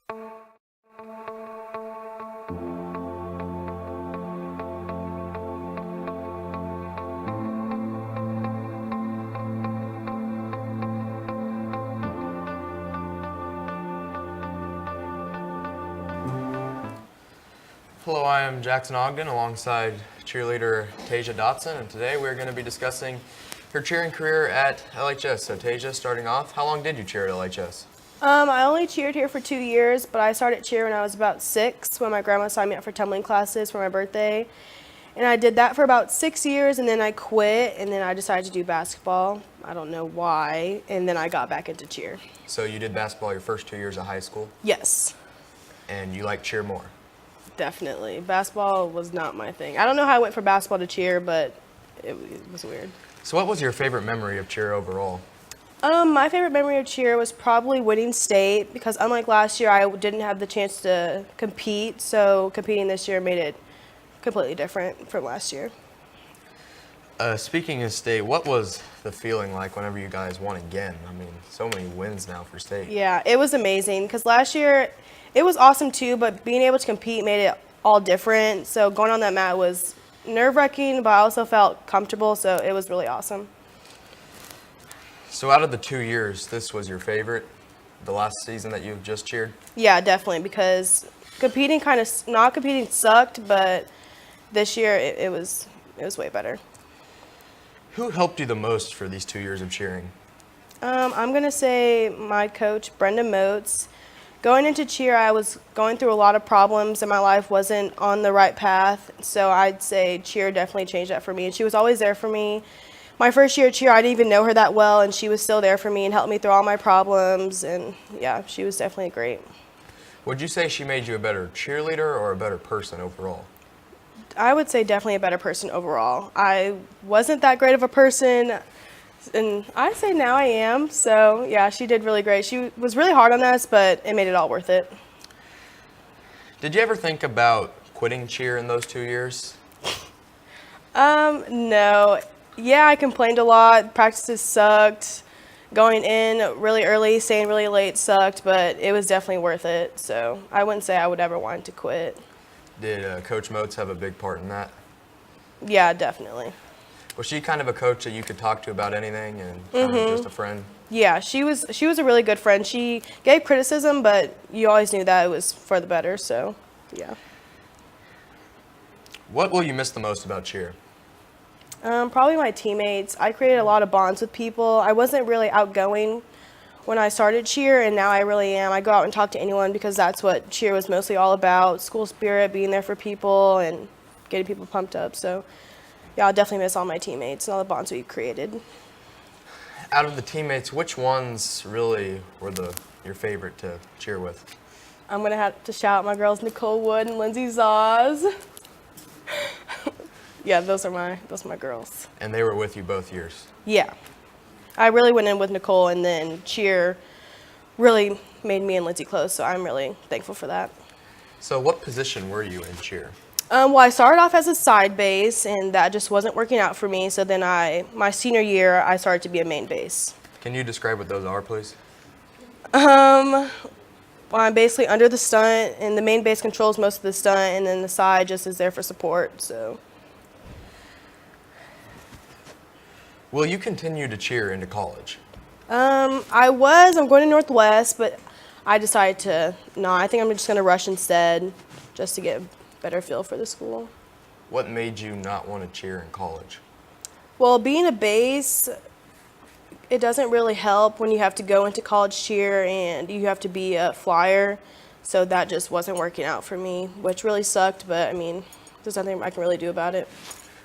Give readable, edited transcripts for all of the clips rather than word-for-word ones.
Hello, I am Jackson Ogden alongside cheerleader Tasia Dotson, and today we're going to be discussing her cheering career at LHS. So Tasia, starting off, how long did you cheer at LHS? I only cheered here for 2 years, but I started cheer when I was about 6 when my grandma signed me up for tumbling classes for my birthday. And I did that for about 6 years, and then I quit, and then I decided to do basketball. I don't know why, and then I got back into cheer. So you did basketball your first 2 years of high school, Yes, and you like cheer more. definitely. Basketball was not my thing. I don't know how I went from basketball to cheer, but it was weird. So what was your favorite memory of cheer overall? My favorite memory of cheer was probably winning state, because unlike last year, I didn't have the chance to compete, so competing this year made it completely different from last year. Speaking of state, what was the feeling like whenever you guys won again? I mean, so many wins now for state. Yeah, it was amazing, because last year it was awesome too, but being able to compete made it all different. So going on that mat was nerve-wracking, but I also felt comfortable, so it was really awesome. So out of the 2 years, this was your favorite, the last season that you've just cheered? Yeah, definitely, because not competing sucked, but this year it was way better. Who helped you the most for these 2 years of cheering? I'm going to say my coach, Brenda Moats. Going into cheer, I was going through a lot of problems and my life wasn't on the right path. So I'd say cheer definitely changed that for me. And she was always there for me. My first year at cheer, I didn't even know her that well, and she was still there for me and helped me through all my problems. And yeah, she was definitely great. Would you say she made you a better cheerleader or a better person overall? I would say definitely a better person overall. I wasn't that great of a person, and I'd say now I am. So yeah, she did really great. She was really hard on us, but it made it all worth it. Did you ever think about quitting cheer in those 2 years? No. Yeah, I complained a lot. Practices sucked. Going in really early, staying really late sucked, but it was definitely worth it. So I wouldn't say I would ever want to quit. Did Coach Moats have a big part in that? Yeah, definitely. Was she kind of a coach that you could talk to about anything and kind of just a friend? Yeah, she was a really good friend. She gave criticism, but you always knew that it was for the better, so yeah. What will you miss the most about cheer? Probably my teammates. I created a lot of bonds with people. I wasn't really outgoing when I started cheer, and now I really am. I go out and talk to anyone because that's what cheer was mostly all about, school spirit, being there for people, and getting people pumped up. So yeah, I'll definitely miss all my teammates and all the bonds we created. Out of the teammates, which ones really were your favorite to cheer with? I'm going to have to shout out my girls Nicole Wood and Lindsay Zaz. Yeah, those are my girls. And they were with you both years? Yeah. I really went in with Nicole, and then cheer really made me and Lindsay close, so I'm really thankful for that. So what position were you in cheer? Well, I started off as a side base, and that just wasn't working out for me, so then my senior year, I started to be a main base. Can you describe what those are, please? Well, I'm basically under the stunt, and the main base controls most of the stunt, and then the side just is there for support, so. Will you continue to cheer into college? I'm going to Northwest, but I decided I think I'm just going to rush instead, just to get a better feel for the school. What made you not want to cheer in college? Well, being a base, it doesn't really help when you have to go into college cheer and you have to be a flyer, so that just wasn't working out for me, which really sucked, but I mean, there's nothing I can really do about it.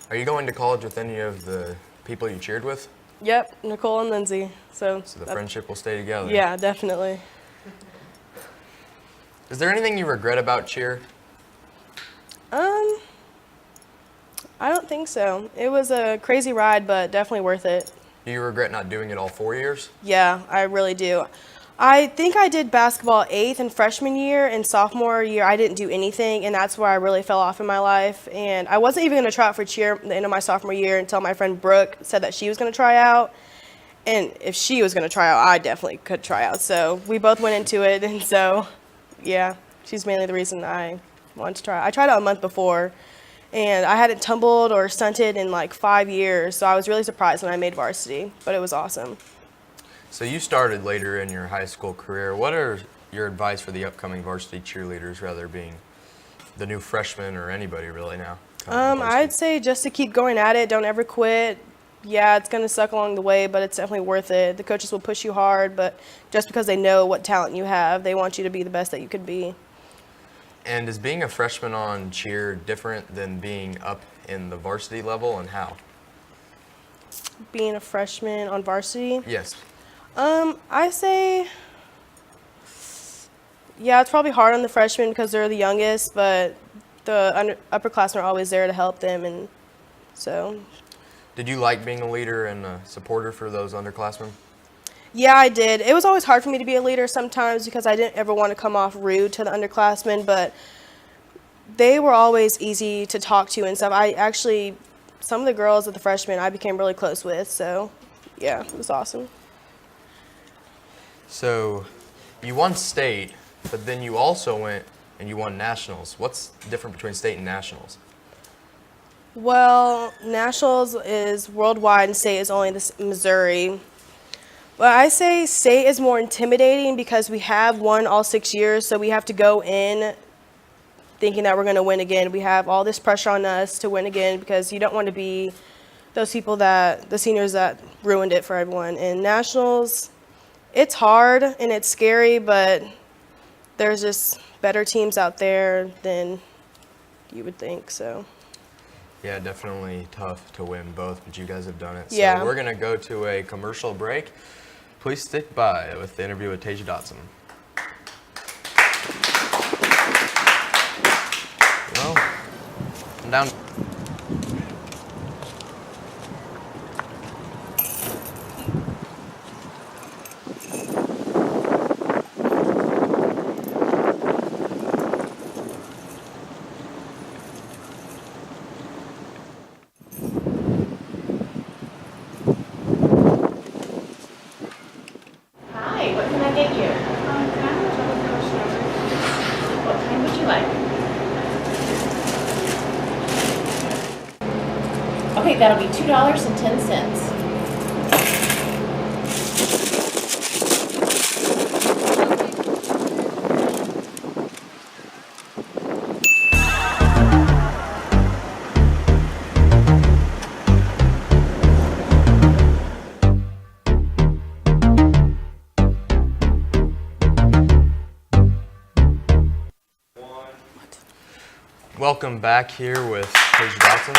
Are you going to college with any of the people you cheered with? Yep, Nicole and Lindsay. So the friendship will stay together. Yeah, definitely. Is there anything you regret about cheer? I don't think so. It was a crazy ride, but definitely worth it. Do you regret not doing it all 4 years? Yeah, I really do. I think I did basketball 8th and freshman year, and sophomore year I didn't do anything, and that's where I really fell off in my life. And I wasn't even going to try out for cheer at the end of my sophomore year until my friend Brooke said that she was going to try out. And if she was going to try out, I definitely could try out. So we both went into it, and so Yeah, she's mainly the reason I wanted to try. I tried out a month before, and I hadn't tumbled or stunted in like 5 years, so I was really surprised when I made varsity, but it was awesome. So you started later in your high school career. What are your advice for the upcoming varsity cheerleaders, rather being the new freshman or anybody really now? coming to varsity? I'd say just to keep going at it, don't ever quit. Yeah, it's going to suck along the way, but it's definitely worth it. The coaches will push you hard, but just because they know what talent you have, they want you to be the best that you could be. And is being a freshman on cheer different than being up in the varsity level, and how? Being a freshman on varsity, Yes. I say, yeah, it's probably hard on the freshmen because they're the youngest, but the upperclassmen are always there to help them, and so. Did you like being a leader and a supporter for those underclassmen? Yeah, I did. It was always hard for me to be a leader sometimes because I didn't ever want to come off rude to the underclassmen, but they were always easy to talk to and stuff. Some of the girls of the freshmen I became really close with, so yeah, it was awesome. So you won state, but then you also went and you won nationals. What's different between state and nationals? Well, nationals is worldwide and state is only this Missouri. Well, I say state is more intimidating because we have won all 6 years, so we have to go in thinking that we're going to win again. We have all this pressure on us to win again because you don't want to be those people the seniors that ruined it for everyone. And nationals, it's hard and it's scary, but there's just better teams out there than you would think, so. Yeah, definitely tough to win both, but you guys have done it. Yeah. So we're going to go to a commercial break. Please stick by with the interview with Tasia Dotson. Well, I'm down. Hi, what can I get you? Can I have a double barrel strawberry? What kind would you like? Okay, that'll be $2.10. Welcome back here with Tasia Dotson.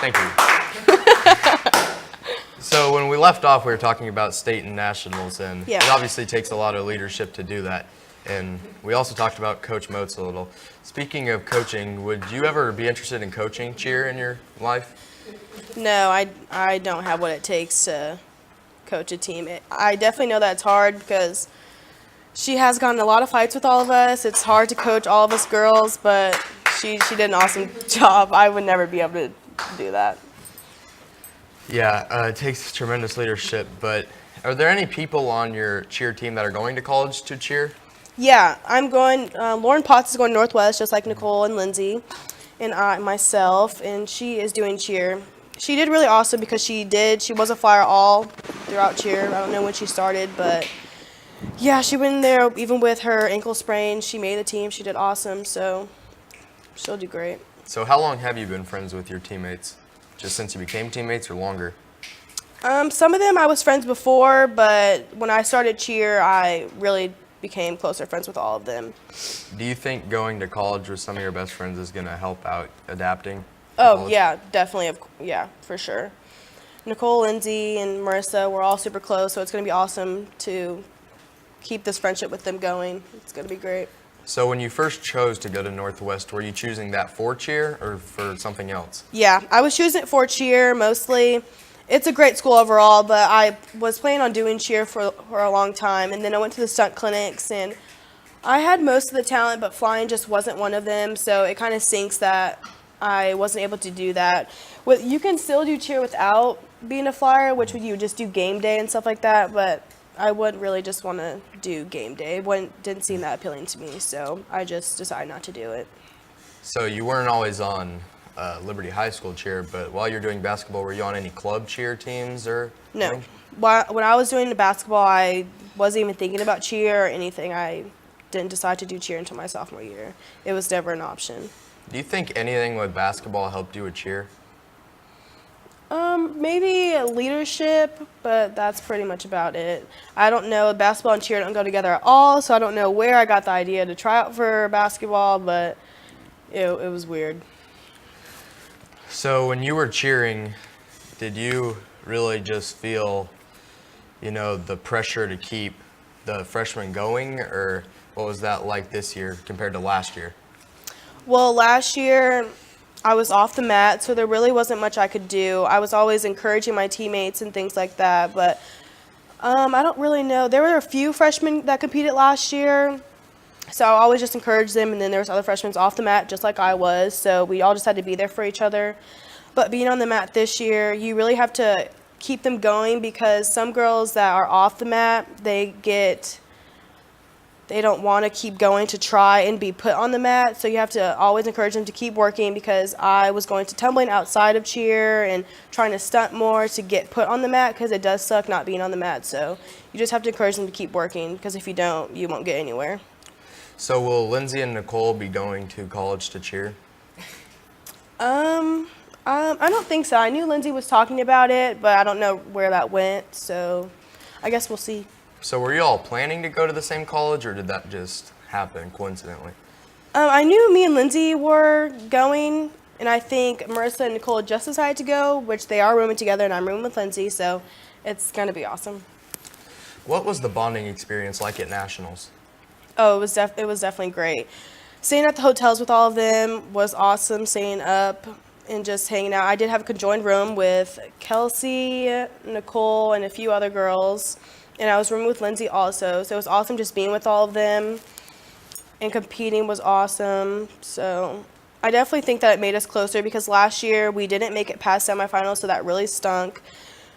Thank you. So when we left off, we were talking about state and nationals, and Yeah. it obviously takes a lot of leadership to do that. And we also talked about Coach Moats a little. Speaking of coaching, would you ever be interested in coaching cheer in your life? No, I don't have what it takes to coach a team. I definitely know that's hard because she has gotten a lot of fights with all of us. It's hard to coach all of us girls, but she did an awesome job. I would never be able to do that. Yeah, it takes tremendous leadership, but are there any people on your cheer team that are going to college to cheer? Yeah, I'm going. Lauren Potts is going Northwest, just like Nicole and Lindsay, and myself, and she is doing cheer. She did really awesome because she was a flyer all throughout cheer. I don't know when she started, but yeah, she went in there even with her ankle sprain. She made the team. She did awesome, so she'll do great. So how long have you been friends with your teammates? Just since you became teammates or longer? Some of them I was friends before, but when I started cheer, I really became closer friends with all of them. Do you think going to college with some of your best friends is going to help out adapting? to Oh, college? yeah, definitely. Yeah, for sure. Nicole, Lindsay, and Marissa, we're all super close, so it's going to be awesome to keep this friendship with them going. It's going to be great. So when you first chose to go to Northwest, were you choosing that for cheer or for something else? Yeah, I was choosing it for cheer mostly. It's a great school overall, but I was planning on doing cheer for a long time, and then I went to the stunt clinics, and I had most of the talent, but flying just wasn't one of them, so it kind of sinks that I wasn't able to do that. You can still do cheer without being a flyer, which you would just do game day and stuff like that, but I wouldn't really just want to do game day. Didn't seem that appealing to me, so I just decided not to do it. So you weren't always on Liberty High School cheer, but while you're doing basketball, were you on any club cheer teams or? No. anything? When I was doing the basketball, I wasn't even thinking about cheer or anything. I didn't decide to do cheer until my sophomore year. It was never an option. Do you think anything with basketball helped you with cheer? Maybe leadership, but that's pretty much about it. I don't know. Basketball and cheer don't go together at all, so I don't know where I got the idea to try out for basketball, but it was weird. So when you were cheering, did you really just feel, the pressure to keep the freshmen going, or what was that like this year compared to last year? Well, last year I was off the mat, so there really wasn't much I could do. I was always encouraging my teammates and things like that, but I don't really know. There were a few freshmen that competed last year, so I always just encouraged them, and then there was other freshmen off the mat just like I was, so we all just had to be there for each other. But being on the mat this year, you really have to keep them going because some girls that are off the mat, they don't want to keep going to try and be put on the mat, so you have to always encourage them to keep working because I was going to tumbling outside of cheer and trying to stunt more to get put on the mat because it does suck not being on the mat. So you just have to encourage them to keep working because if you don't, you won't get anywhere. So will Lindsay and Nicole be going to college to cheer? I don't think so. I knew Lindsay was talking about it, but I don't know where that went, so I guess we'll see. So were you all planning to go to the same college, or did that just happen coincidentally? I knew me and Lindsay were going, and I think Marissa and Nicole just decided to go, which they are rooming together, and I'm rooming with Lindsay, so it's going to be awesome. What was the bonding experience like at Nationals? Oh, it was definitely great. Staying at the hotels with all of them was awesome, staying up and just hanging out. I did have a conjoined room with Kelsey, Nicole, and a few other girls. And I was rooming with Lindsay also, so it was awesome just being with all of them, and competing was awesome. So I definitely think that it made us closer because last year we didn't make it past semifinals, so that really stunk.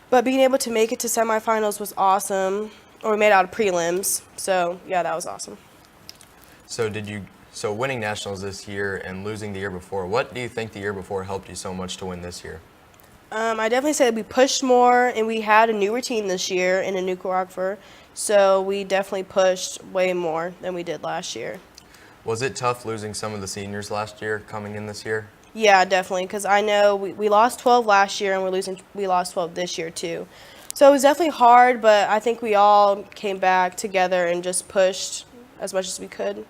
But being able to make it to semifinals was awesome, or we made it out of prelims. So yeah, that was awesome. So winning Nationals this year and losing the year before, what do you think the year before helped you so much to win this year? I definitely said we pushed more, and we had a new routine this year and a new choreographer, so we definitely pushed way more than we did last year. Was it tough losing some of the seniors last year coming in this year? Yeah, definitely, because I know we lost 12 last year, and we lost 12 this year too. So it was definitely hard, but I think we all came back together and just pushed as much as we could.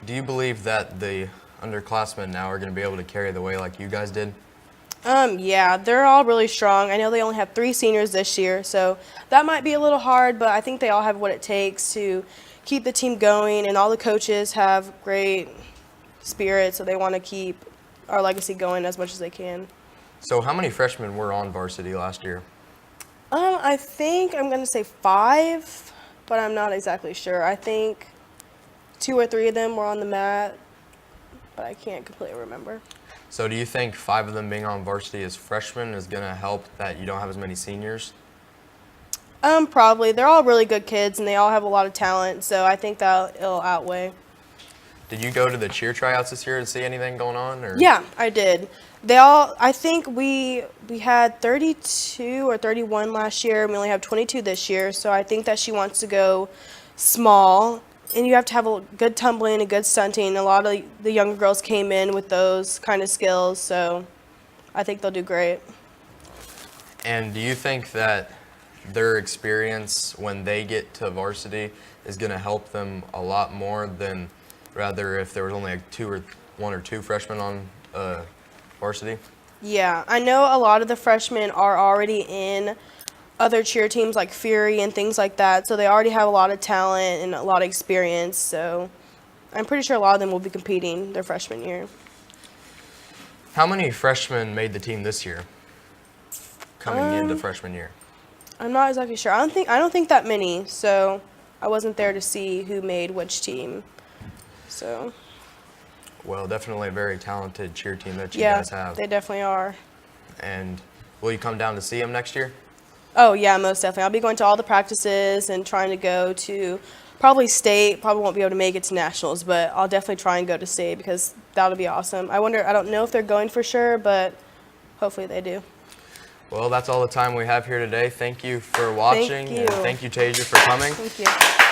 Do you believe that the underclassmen now are going to be able to carry the way like you guys did? Yeah, they're all really strong. I know they only have 3 seniors this year, so that might be a little hard, but I think they all have what it takes to keep the team going, and all the coaches have great spirit, so they want to keep our legacy going as much as they can. So how many freshmen were on varsity last year? I think I'm going to say 5, but I'm not exactly sure. I think 2 or 3 of them were on the mat, but I can't completely remember. So do you think 5 of them being on varsity as freshmen is going to help that you don't have as many seniors? Probably. They're all really good kids, and they all have a lot of talent, so I think that it'll outweigh. Did you go to the cheer tryouts this year and see anything going on? Or? Yeah, I did. I think we had 32 or 31 last year, and we only have 22 this year, so I think that she wants to go small. And you have to have a good tumbling and good stunting. A lot of the younger girls came in with those kind of skills, so I think they'll do great. And do you think that their experience when they get to varsity is going to help them a lot more than rather if there was only like 1 or 2 freshmen on varsity? Yeah, I know a lot of the freshmen are already in other cheer teams like Fury and things like that, so they already have a lot of talent and a lot of experience, so I'm pretty sure a lot of them will be competing their freshman year. How many freshmen made the team this year coming into freshman year? I'm not exactly sure. I don't think that many, so I wasn't there to see who made which team. So Well, definitely a very talented cheer team that you yeah, guys have. they definitely are. And will you come down to see him next year? Oh yeah, most definitely. I'll be going to all the practices and trying to go to probably state. Probably won't be able to make it to nationals, but I'll definitely try and go to state because that'll be awesome. I don't know if they're going for sure, but hopefully they do. Well, that's all the time we have here today. Thank you for watching. you. And thank you, Tasia, for coming. Thank you.